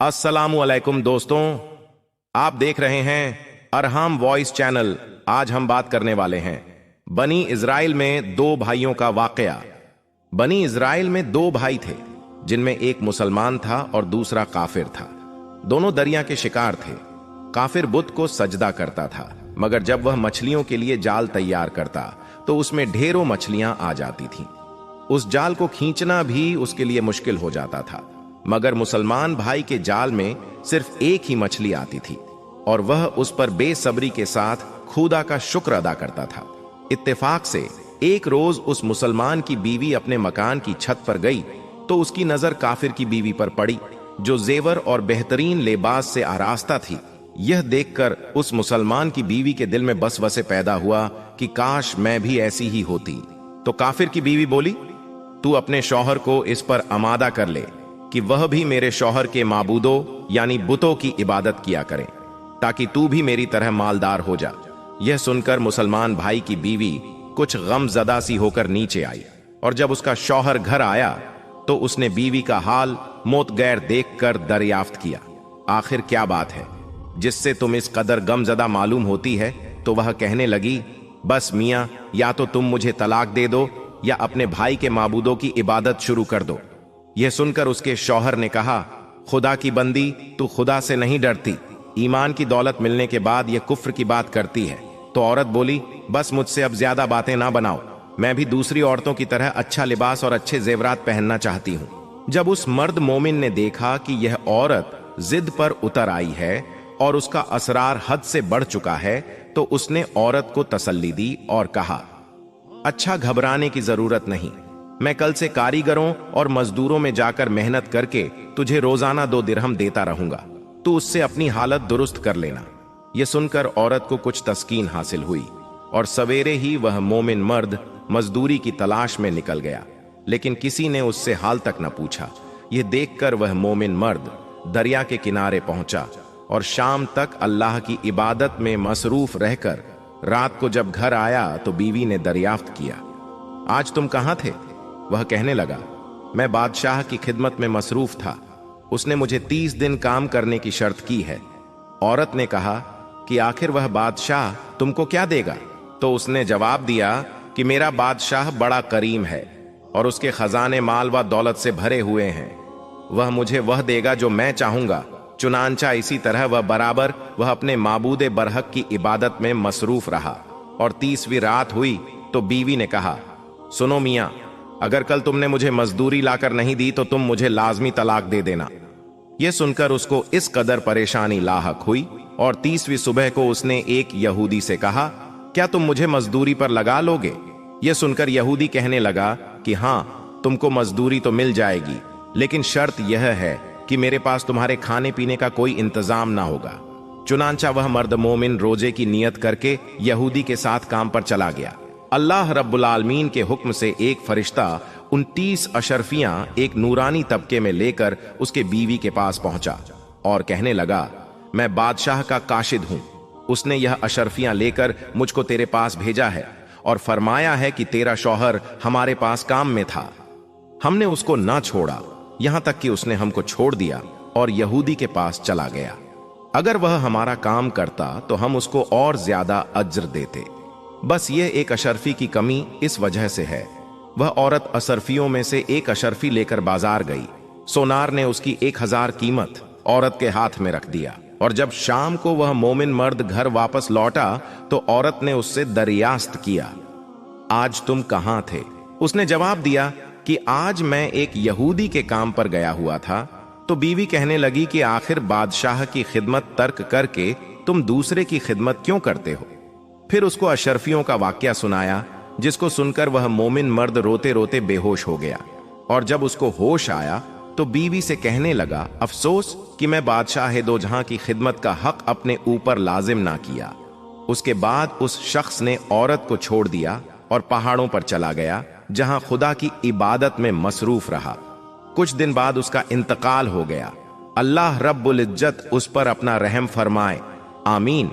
अस्सलामु अलैकुम दोस्तों, आप देख रहे हैं अरहम वॉइस चैनल। आज हम बात करने वाले हैं बनी इज़राइल में दो भाइयों का वाकया। बनी इज़राइल में दो भाई थे जिनमें एक मुसलमान था और दूसरा काफिर था। दोनों दरिया के शिकार थे। काफिर बुत को सजदा करता था, मगर जब वह मछलियों के लिए जाल तैयार करता तो उसमें ढेरों मछलियां आ जाती थीं। उस जाल को खींचना भी उसके लिए मुश्किल हो जाता था। मगर मुसलमान भाई के जाल में सिर्फ एक ही मछली आती थी और वह उस पर बेसब्री के साथ खुदा का शुक्र अदा करता था। इत्तेफाक से एक रोज उस मुसलमान की बीवी अपने मकान की छत पर गई तो उसकी नजर काफिर की बीवी पर पड़ी, जो जेवर और बेहतरीन लिबास से आरास्ता थी। यह देखकर उस मुसलमान की बीवी के दिल में बस वसे पैदा हुआ कि काश मैं भी ऐसी ही होती। तो काफिर की बीवी बोली, तू अपने शौहर को इस पर आमादा कर ले कि वह भी मेरे शौहर के माबूदों यानी बुतों की इबादत किया करें, ताकि तू भी मेरी तरह मालदार हो जा। यह सुनकर मुसलमान भाई की बीवी कुछ गमज़दा सी होकर नीचे आई, और जब उसका शौहर घर आया तो उसने बीवी का हाल मोतगैर देखकर दरियाफ्त किया, आखिर क्या बात है जिससे तुम इस कदर गमज़दा मालूम होती है। तो वह कहने लगी, बस मियाँ, या तो तुम मुझे तलाक दे दो या अपने भाई के माबूदों की इबादत शुरू कर दो। यह सुनकर उसके शौहर ने कहा, खुदा की बंदी, तू खुदा से नहीं डरती। ईमान की दौलत मिलने के बाद यह कुफ्र की बात करती है। तो औरत बोली, बस मुझसे अब ज्यादा बातें ना बनाओ, मैं भी दूसरी औरतों की तरह अच्छा लिबास और अच्छे जेवरात पहनना चाहती हूँ। जब उस मर्द मोमिन ने देखा कि यह औरत जिद पर उतर आई है और उसका असरार हद से बढ़ चुका है, तो उसने औरत को तसल्ली दी और कहा, अच्छा, घबराने की जरूरत नहीं, मैं कल से कारीगरों और मजदूरों में जाकर मेहनत करके तुझे रोजाना 2 दिरहम देता रहूंगा, तू उससे अपनी हालत दुरुस्त कर लेना। यह सुनकर औरत को कुछ तस्कीन हासिल हुई और सवेरे ही वह मोमिन मर्द मजदूरी की तलाश में निकल गया, लेकिन किसी ने उससे हाल तक न पूछा। यह देखकर वह मोमिन मर्द दरिया के किनारे पहुंचा और शाम तक अल्लाह की इबादत में मसरूफ रहकर रात को जब घर आया तो बीवी ने दरियाफ्त किया, आज तुम कहां थे? वह कहने लगा, मैं बादशाह की खिदमत में मसरूफ था, उसने मुझे 30 दिन काम करने की शर्त की है। औरत ने कहा कि आखिर वह बादशाह तुमको क्या देगा? तो उसने जवाब दिया कि मेरा बादशाह बड़ा करीम है और उसके खजाने माल व दौलत से भरे हुए हैं, वह मुझे वह देगा जो मैं चाहूंगा। चुनांचा इसी तरह वह अपने माबूदे बरहक की इबादत में मसरूफ रहा। और 30वीं रात हुई तो बीवी ने कहा, सुनो मियां, अगर कल तुमने मुझे मजदूरी लाकर नहीं दी तो तुम मुझे लाजमी तलाक दे देना। यह सुनकर उसको इस कदर परेशानी लाहक हुई और 30वीं सुबह को उसने एक यहूदी से कहा, क्या तुम मुझे मजदूरी पर लगा लोगे? यह सुनकर यहूदी कहने लगा कि हाँ, तुमको मजदूरी तो मिल जाएगी, लेकिन शर्त यह है कि मेरे पास तुम्हारे खाने पीने का कोई इंतजाम ना होगा। चुनांचा वह मर्द मोमिन रोजे की नियत करके यहूदी के साथ काम पर चला गया। अल्लाह रब्बुल आलमीन के हुक्म से एक फरिश्ता 29 अशरफियां एक नूरानी तबके में लेकर उसके बीवी के पास पहुंचा और कहने लगा, मैं बादशाह का काशिद हूं, उसने यह अशरफियां लेकर मुझको तेरे पास भेजा है और फरमाया है कि तेरा शौहर हमारे पास काम में था, हमने उसको ना छोड़ा, यहां तक कि उसने हमको छोड़ दिया और यहूदी के पास चला गया। अगर वह हमारा काम करता तो हम उसको और ज्यादा अज्र देते। बस ये एक अशरफी की कमी इस वजह से है। वह औरत अशरफियों में से एक अशरफी लेकर बाजार गई। सोनार ने उसकी 1000 कीमत औरत के हाथ में रख दिया और जब शाम को वह मोमिन मर्द घर वापस लौटा तो औरत ने उससे दरियाफ्त किया, आज तुम कहां थे? उसने जवाब दिया कि आज मैं एक यहूदी के काम पर गया हुआ था। तो बीवी कहने लगी कि आखिर बादशाह की खिदमत तर्क करके तुम दूसरे की खिदमत क्यों करते हो? फिर उसको अशरफियों का वाकया सुनाया, जिसको सुनकर वह मोमिन मर्द रोते रोते बेहोश हो गया। और जब उसको होश आया तो बीवी से कहने लगा, अफसोस कि मैं बादशाह दो जहां की खिदमत का हक अपने ऊपर लाजिम ना किया। उसके बाद उस शख्स ने औरत को छोड़ दिया और पहाड़ों पर चला गया, जहां खुदा की इबादत में मसरूफ रहा। कुछ दिन बाद उसका इंतकाल हो गया। अल्लाह रब्बुल इज्जत उस पर अपना रहम फरमाए, आमीन।